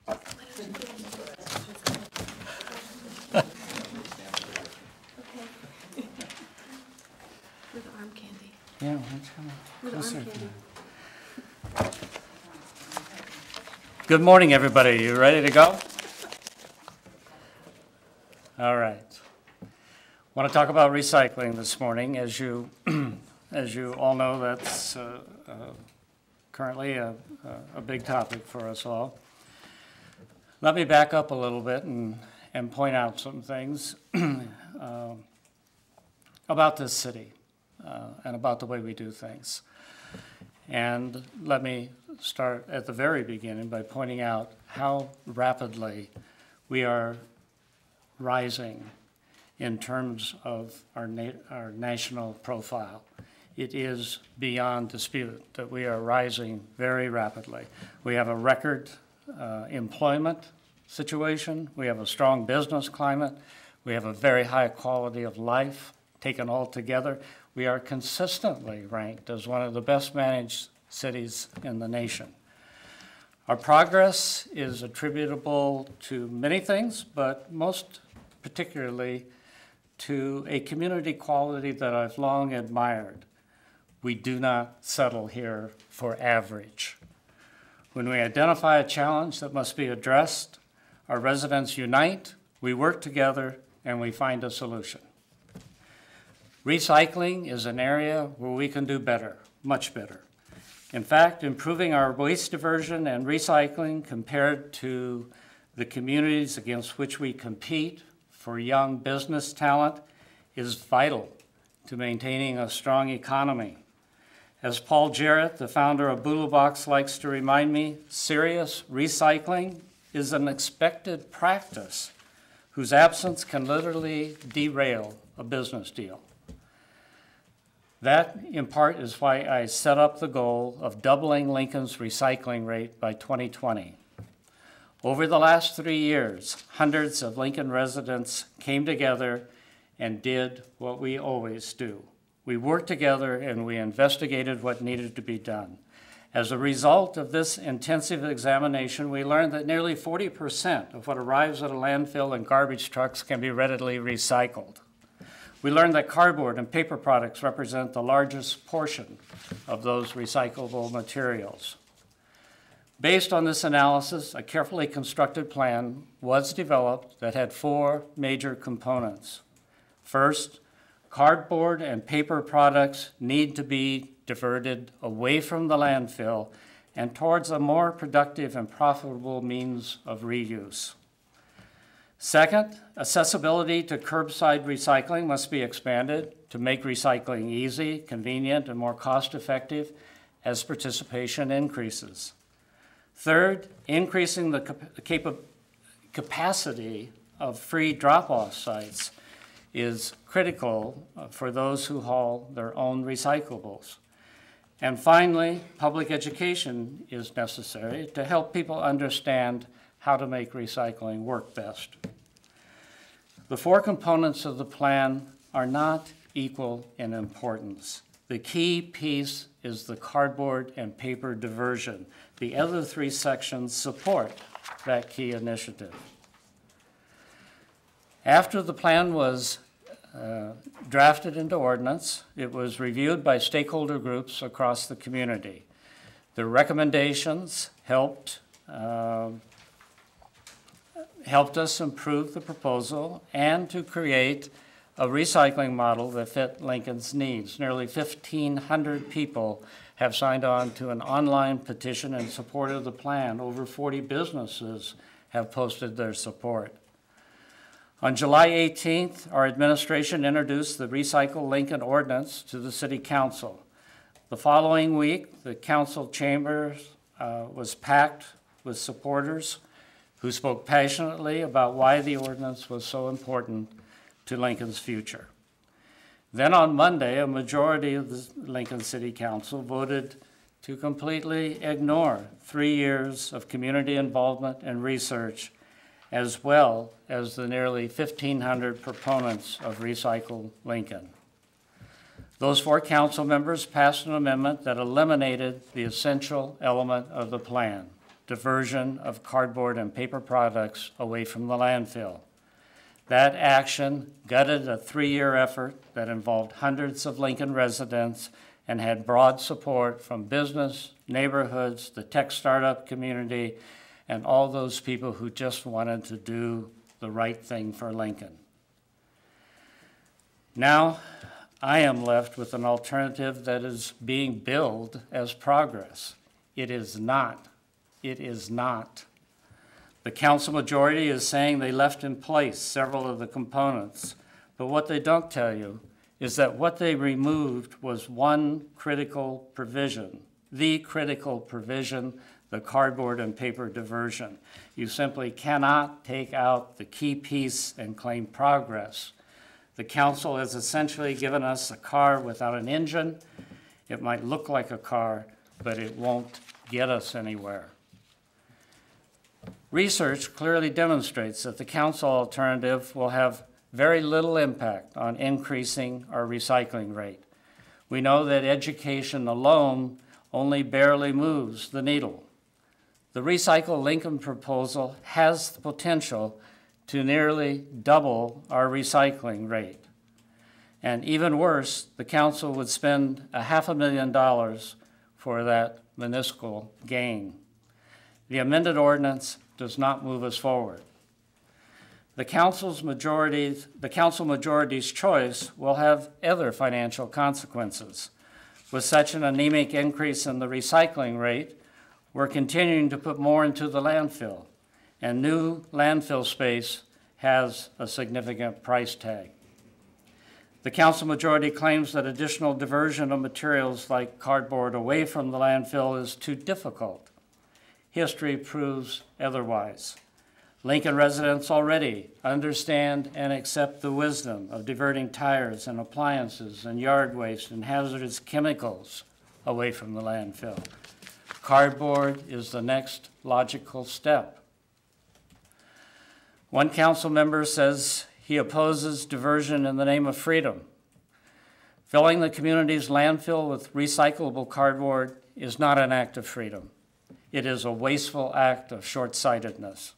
With arm candy. Yeah, let's come closer. Arm candy. Good morning, everybody. You ready to go? All right. I want to talk about recycling this morning. As you all know, that's currently a big topic for us all. Let me back up a little bit and point out some things about this city and about the way we do things. And let me start at the very beginning by pointing out how rapidly we are rising in terms of our national profile. It is beyond dispute that we are rising very rapidly. We have a record employment situation. We have a strong business climate. We have a very high quality of life taken all together. We are consistently ranked as one of the best managed cities in the nation. Our progress is attributable to many things, but most particularly to a community quality that I've long admired. We do not settle here for average. When we identify a challenge that must be addressed, our residents unite, we work together, and we find a solution. Recycling is an area where we can do better, much better. In fact, improving our waste diversion and recycling compared to the communities against which we compete for young business talent is vital to maintaining a strong economy. As Paul Jarrett, the founder of Boodle Box, likes to remind me, serious recycling is an expected practice whose absence can literally derail a business deal. That, in part, is why I set up the goal of doubling Lincoln's recycling rate by 2020. Over the last 3 years, hundreds of Lincoln residents came together and did what we always do. We worked together and we investigated what needed to be done. As a result of this intensive examination, we learned that nearly 40% of what arrives at a landfill in garbage trucks can be readily recycled. We learned that cardboard and paper products represent the largest portion of those recyclable materials. Based on this analysis, a carefully constructed plan was developed that had 4 major components. First, cardboard and paper products need to be diverted away from the landfill and towards a more productive and profitable means of reuse. Second, accessibility to curbside recycling must be expanded to make recycling easy, convenient, and more cost-effective as participation increases. Third, increasing the capacity of free drop-off sites is critical for those who haul their own recyclables. And finally, public education is necessary to help people understand how to make recycling work best. The 4 components of the plan are not equal in importance. The key piece is the cardboard and paper diversion. The other 3 sections support that key initiative. After the plan was drafted into ordinance, it was reviewed by stakeholder groups across the community. The recommendations helped us improve the proposal and to create a recycling model that fit Lincoln's needs. Nearly 1,500 people have signed on to an online petition in support of the plan. Over 40 businesses have posted their support. On July 18th, our administration introduced the Recycle Lincoln Ordinance to the City Council. The following week, the council chamber was packed with supporters who spoke passionately about why the ordinance was so important to Lincoln's future. Then on Monday, a majority of the Lincoln City Council voted to completely ignore 3 years of community involvement and research, as well as the nearly 1,500 proponents of Recycle Lincoln. Those 4 council members passed an amendment that eliminated the essential element of the plan, diversion of cardboard and paper products away from the landfill. That action gutted a 3-year effort that involved hundreds of Lincoln residents and had broad support from business, neighborhoods, the tech startup community, and all those people who just wanted to do the right thing for Lincoln. Now, I am left with an alternative that is being billed as progress. It is not. It is not. The council majority is saying they left in place several of the components, but what they don't tell you is that what they removed was one critical provision, the critical provision, the cardboard and paper diversion. You simply cannot take out the key piece and claim progress. The council has essentially given us a car without an engine. It might look like a car, but it won't get us anywhere. Research clearly demonstrates that the council alternative will have very little impact on increasing our recycling rate. We know that education alone only barely moves the needle. The Recycle Lincoln proposal has the potential to nearly double our recycling rate. And even worse, the council would spend $500,000 for that minuscule gain. The amended ordinance does not move us forward. The council majority's choice will have other financial consequences. With such an anemic increase in the recycling rate, we're continuing to put more into the landfill, and new landfill space has a significant price tag. The council majority claims that additional diversion of materials like cardboard away from the landfill is too difficult. History proves otherwise. Lincoln residents already understand and accept the wisdom of diverting tires and appliances and yard waste and hazardous chemicals away from the landfill. Cardboard is the next logical step. One council member says he opposes diversion in the name of freedom. Filling the community's landfill with recyclable cardboard is not an act of freedom. It is a wasteful act of short-sightedness.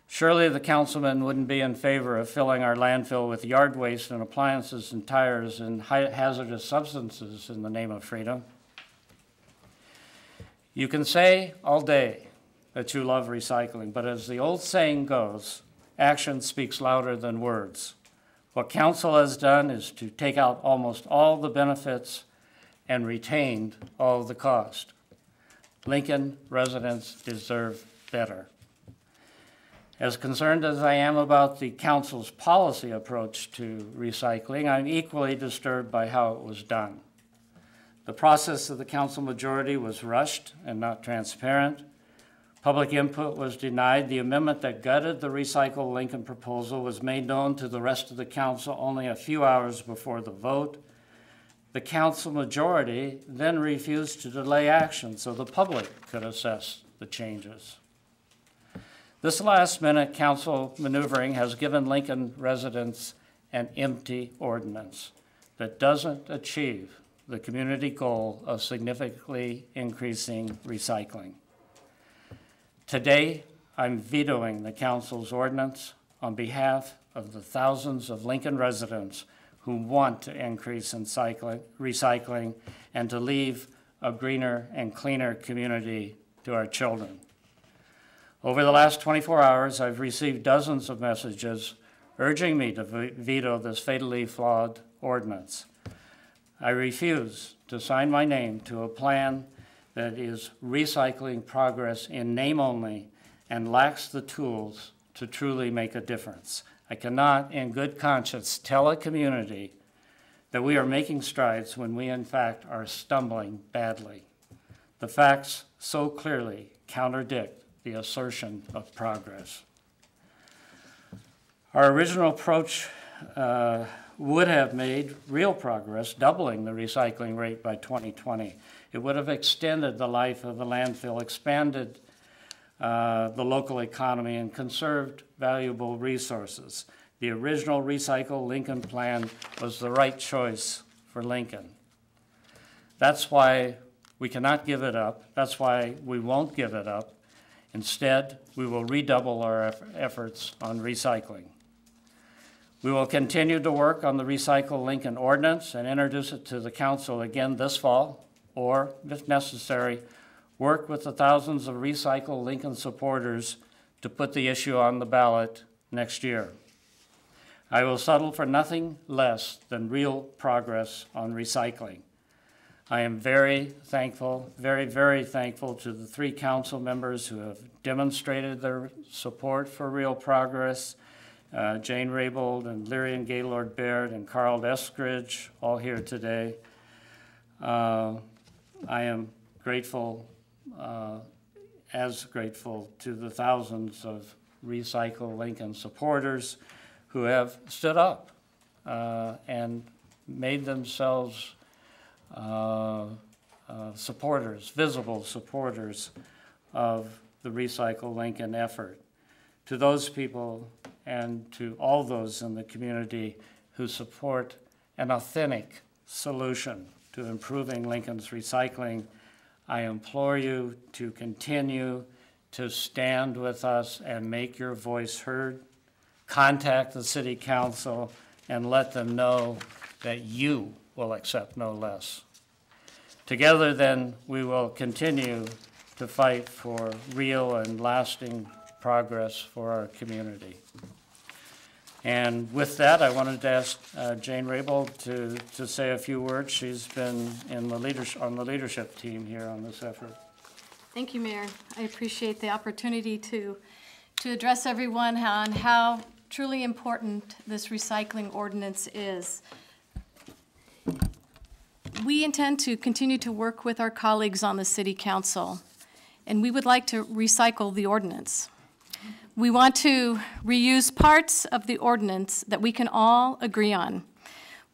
Surely the councilman wouldn't be in favor of filling our landfill with yard waste and appliances and tires and hazardous substances in the name of freedom. You can say all day that you love recycling, but as the old saying goes, action speaks louder than words. What council has done is to take out almost all the benefits and retained all the cost. Lincoln residents deserve better. As concerned as I am about the council's policy approach to recycling, I'm equally disturbed by how it was done. The process of the council majority was rushed and not transparent. Public input was denied. The amendment that gutted the Recycle Lincoln proposal was made known to the rest of the council only a few hours before the vote. The council majority then refused to delay action so the public could assess the changes. This last-minute council maneuvering has given Lincoln residents an empty ordinance that doesn't achieve the community goal of significantly increasing recycling. Today, I'm vetoing the council's ordinance on behalf of the thousands of Lincoln residents who want to increase in recycling and to leave a greener and cleaner community to our children. Over the last 24 hours, I've received dozens of messages urging me to veto this fatally flawed ordinance. I refuse to sign my name to a plan that is recycling progress in name only and lacks the tools to truly make a difference. I cannot, in good conscience, tell a community that we are making strides when we, in fact, are stumbling badly. The facts so clearly contradict the assertion of progress. Our original approach would have made real progress, doubling the recycling rate by 2020. It would have extended the life of the landfill, expanded the local economy, and conserved valuable resources. The original Recycle Lincoln plan was the right choice for Lincoln. That's why we cannot give it up. That's why we won't give it up. Instead, we will redouble our efforts on recycling. We will continue to work on the Recycle Lincoln Ordinance and introduce it to the council again this fall, or, if necessary, work with the thousands of Recycle Lincoln supporters to put the issue on the ballot next year. I will settle for nothing less than real progress on recycling. I am very thankful, very thankful to the 3 council members who have demonstrated their support for real progress, Jane Raybould and Lyrian Gaylord Baird and Carl Eskridge, all here today. I am grateful, as grateful to the thousands of Recycle Lincoln supporters who have stood up and made themselves supporters, visible supporters of the Recycle Lincoln effort. To those people and to all those in the community who support an authentic solution to improving Lincoln's recycling, I implore you to continue to stand with us and make your voice heard. Contact the City Council and let them know that you will accept no less. Together, then, we will continue to fight for real and lasting progress for our community. And with that, I wanted to ask Jane Raybould to say a few words. She's been in the on the leadership team here on this effort. Thank you, Mayor. I appreciate the opportunity to address everyone on how truly important this recycling ordinance is. We intend to continue to work with our colleagues on the City Council, and we would like to recycle the ordinance. We want to reuse parts of the ordinance that we can all agree on.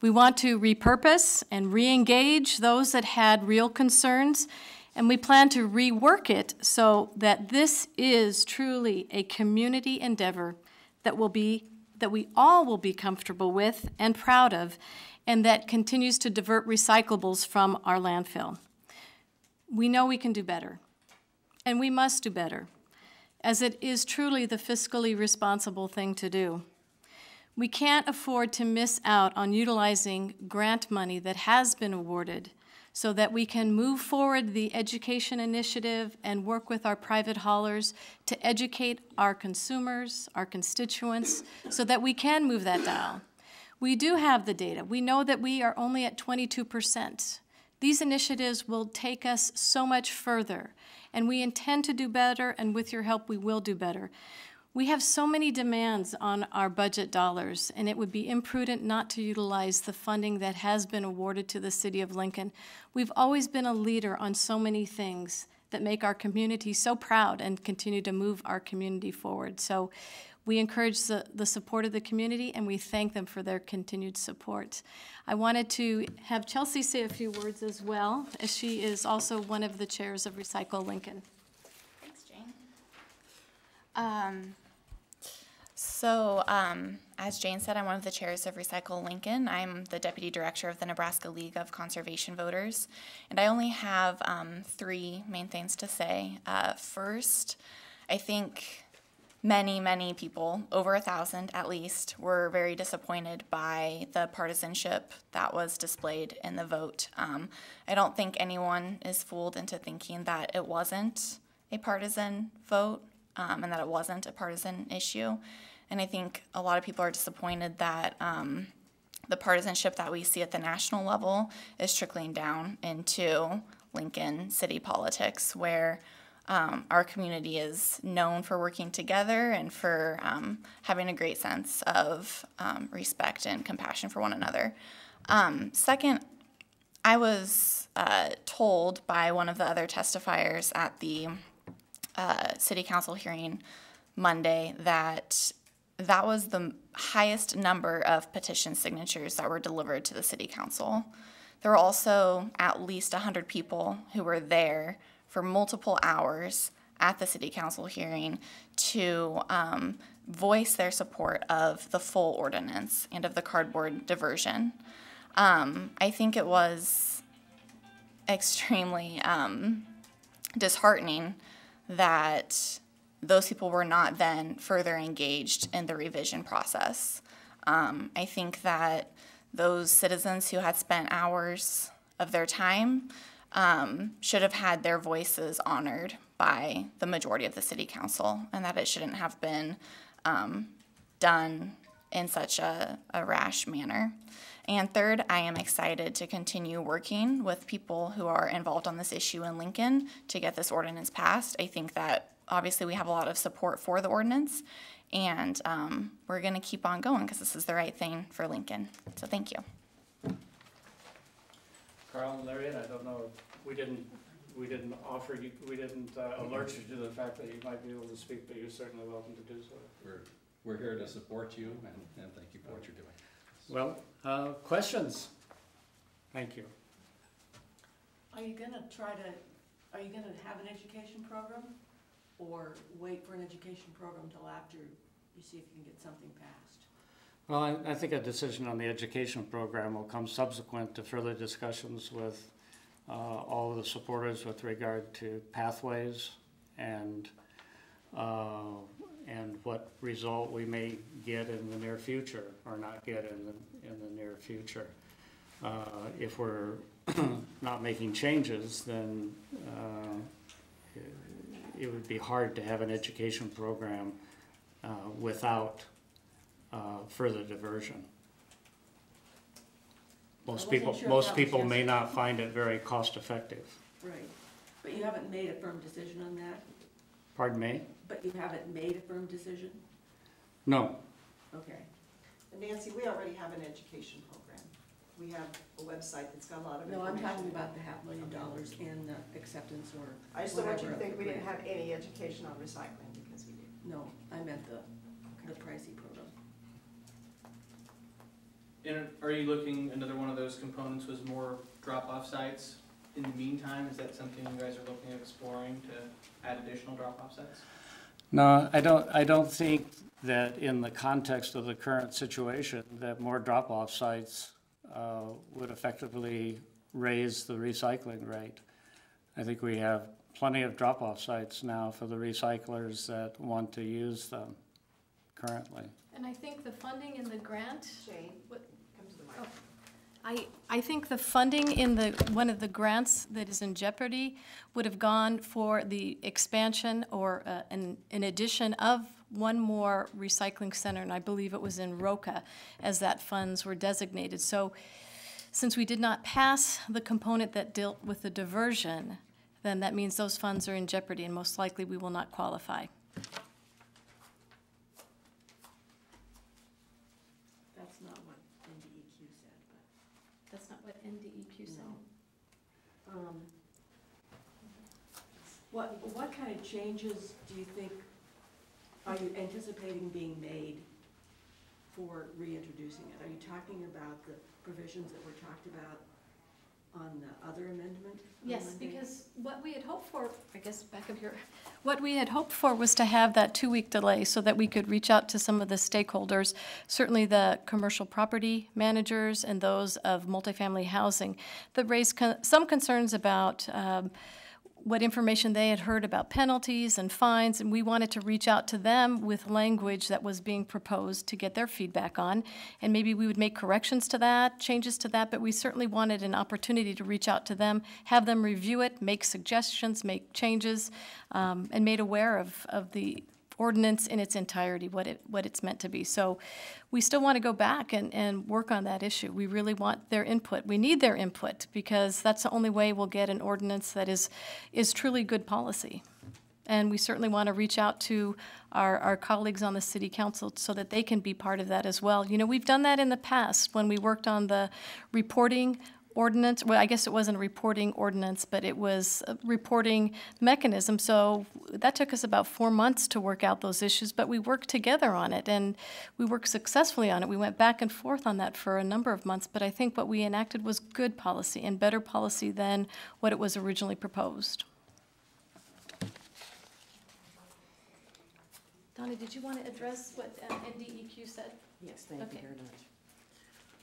We want to repurpose and re-engage those that had real concerns, and we plan to rework it so that this is truly a community endeavor that we all will be comfortable with and proud of, and that continues to divert recyclables from our landfill. We know we can do better, and we must do better, as it is truly the fiscally responsible thing to do. We can't afford to miss out on utilizing grant money that has been awarded so that we can move forward the education initiative and work with our private haulers to educate our consumers, our constituents, so that we can move that dial. We do have the data. We know that we are only at 22%. These initiatives will take us so much further, and we intend to do better, and with your help, we will do better. We have so many demands on our budget dollars, and it would be imprudent not to utilize the funding that has been awarded to the City of Lincoln. We've always been a leader on so many things that make our community so proud and continue to move our community forward. So we encourage the support of the community, and we thank them for their continued support. I wanted to have Chelsea say a few words as well, as she is also one of the chairs of Recycle Lincoln. Thanks, Jane. As Jane said, I'm one of the chairs of Recycle Lincoln. I'm the deputy director of the Nebraska League of Conservation Voters, and I only have 3 main things to say. First, I think many people, over 1,000 at least, were very disappointed by the partisanship that was displayed in the vote. I don't think anyone is fooled into thinking that it wasn't a partisan vote and that it wasn't a partisan issue. And I think a lot of people are disappointed that the partisanship that we see at the national level is trickling down into Lincoln city politics, where our community is known for working together and for having a great sense of respect and compassion for one another. Second, I was told by one of the other testifiers at the city council hearing Monday that that was the highest number of petition signatures that were delivered to the city council. There were also at least 100 people who were there for multiple hours at the city council hearing to voice their support of the full ordinance and of the cardboard diversion. I think it was extremely disheartening that those people were not then further engaged in the revision process. I think that those citizens who had spent hours of their time should have had their voices honored by the majority of the city council, and that it shouldn't have been done in such a rash manner. And third, I am excited to continue working with people who are involved on this issue in Lincoln to get this ordinance passed. I think that obviously we have a lot of support for the ordinance, and we're going to keep on going because this is the right thing for Lincoln. So thank you. Carl and Larry, I don't know, we didn't offer you, we didn't alert you to the fact that you might be able to speak, but you're certainly welcome to do so. We're here to support you and thank you for what you're doing. Well, questions? Thank you. Are you gonna have an education program, or wait for an education program till after you see if you can get something passed? Well, I think a decision on the education program will come subsequent to further discussions with all of the supporters with regard to pathways and what result we may get in the near future or not get in the near future. If we're not making changes, then it would be hard to have an education program without further diversion. Most people may not find it very cost effective. Right, but you haven't made a firm decision on that? Pardon me? But you haven't made a firm decision? No. Okay. And Nancy, we already have an education program. We have a website that's got a lot of No, information. I'm talking about the $500,000 in acceptance or I just don't want you to whatever think we didn't grant. have any education on recycling, because we do. No, I meant the pricey program. And are you looking, another one of those components was more drop-off sites in the meantime? Is that something you guys are looking at exploring to add additional drop-off sites? No, I don't think that in the context of the current situation that more drop-off sites would effectively raise the recycling rate. I think we have plenty of drop-off sites now for the recyclers that want to use them currently. And I think the funding in the grant, Jane, What? come to the mic. I think the funding in one of the grants that is in jeopardy would have gone for the expansion or an addition of one more recycling center, and I believe it was in Roca, as that funds were designated. So since we did not pass the component that dealt with the diversion, then that means those funds are in jeopardy, and most likely we will not qualify. That's not what NDEQ said, but. That's not what NDEQ said. No. What kind of changes do you think, are you anticipating being made for reintroducing it? Are you talking about the provisions that were talked about on the other amendment? Yes, Monday? because what we had hoped for, I guess back up here, what we had hoped for was to have that 2-week delay so that we could reach out to some of the stakeholders, certainly the commercial property managers and those of multifamily housing, that raised some concerns about what information they had heard about penalties and fines, and we wanted to reach out to them with language that was being proposed to get their feedback on, and maybe we would make corrections to that, changes to that, but we certainly wanted an opportunity to reach out to them, have them review it, make suggestions, make changes, and made aware of the ordinance in its entirety, what it's meant to be. So we still want to go back and work on that issue. We really want their input. We need their input because that's the only way we'll get an ordinance that is truly good policy. And we certainly want to reach out to our colleagues on the city council so that they can be part of that as well. You know, we've done that in the past when we worked on the reporting ordinance. Well, I guess it wasn't a reporting ordinance, but it was a reporting mechanism. So that took us about 4 months to work out those issues, but we worked together on it, and we worked successfully on it. We went back and forth on that for a number of months, but I think what we enacted was good policy and better policy than what it was originally proposed. Donna, did you want to address what NDEQ said? Yes, thank Okay. you very much.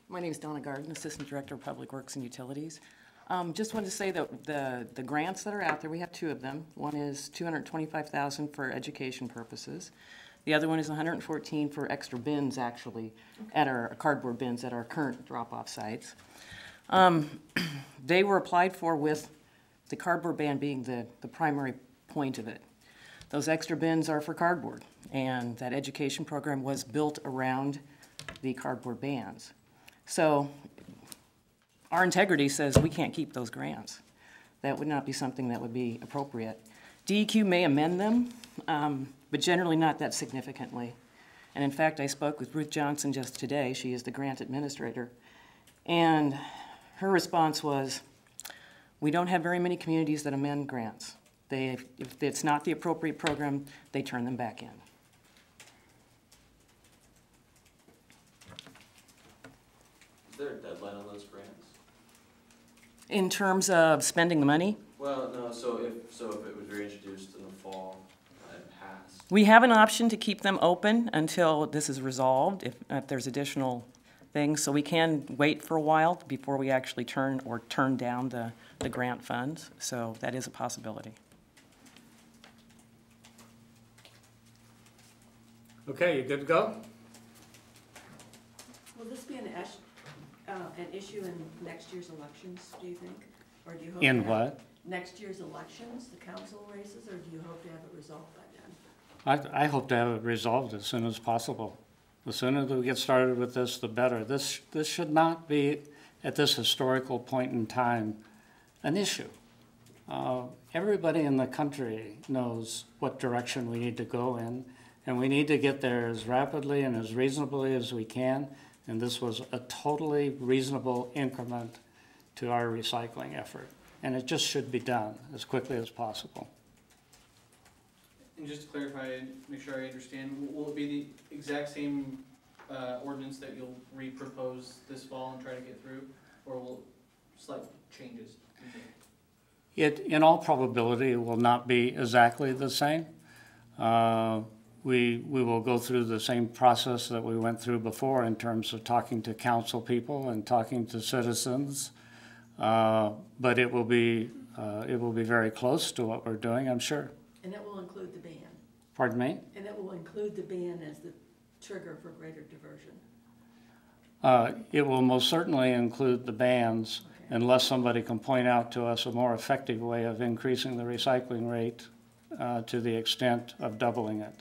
My name is Donna Garden, Assistant Director of Public Works and Utilities. Just wanted to say that the grants that are out there, we have two of them. One is $225,000 for education purposes. The other one is $114 for extra bins, actually, at our cardboard bins at our current drop-off sites. They were applied for with the cardboard ban being the primary point of it. Those extra bins are for cardboard, and that education program was built around the cardboard bans. So our integrity says we can't keep those grants. That would not be something that would be appropriate. DEQ may amend them, but generally not that significantly. And in fact, I spoke with Ruth Johnson just today. She is the grant administrator. And her response was, we don't have very many communities that amend grants. If it's not the appropriate program, they turn them back in. Is there a deadline on those grants? In terms of spending the money, Well, no, so if it was reintroduced in the fall and passed. we have an option to keep them open until this is resolved, if there's additional things. So we can wait for a while before we actually turn down the grant funds. So that is a possibility. Okay, you good to go? Will this be an issue in next year's elections, do you think? Or do you hope In to have what? next year's elections, the council races, or do you hope to have it resolved by then? I hope to have it resolved as soon as possible. The sooner that we get started with this, the better. This should not be, at this historical point in time, an issue. Everybody in the country knows what direction we need to go in, and we need to get there as rapidly and as reasonably as we can. And this was a totally reasonable increment to our recycling effort. And it just should be done as quickly as possible. And just to clarify, make sure I understand, will it be the exact same ordinance that you'll re-propose this fall and try to get through? Or will slight changes? It, in all probability, will not be exactly the same. We will go through the same process that we went through before in terms of talking to council people and talking to citizens. But it will be very close to what we're doing, I'm sure. And that will include the ban. Pardon me? And that will include the ban as the trigger for greater diversion. It will most certainly include the bans unless somebody can point out to us a more effective way of increasing the recycling rate to the extent of doubling it.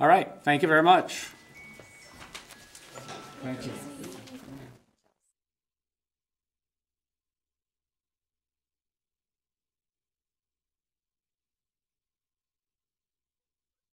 All right, thank you very much. Thank you.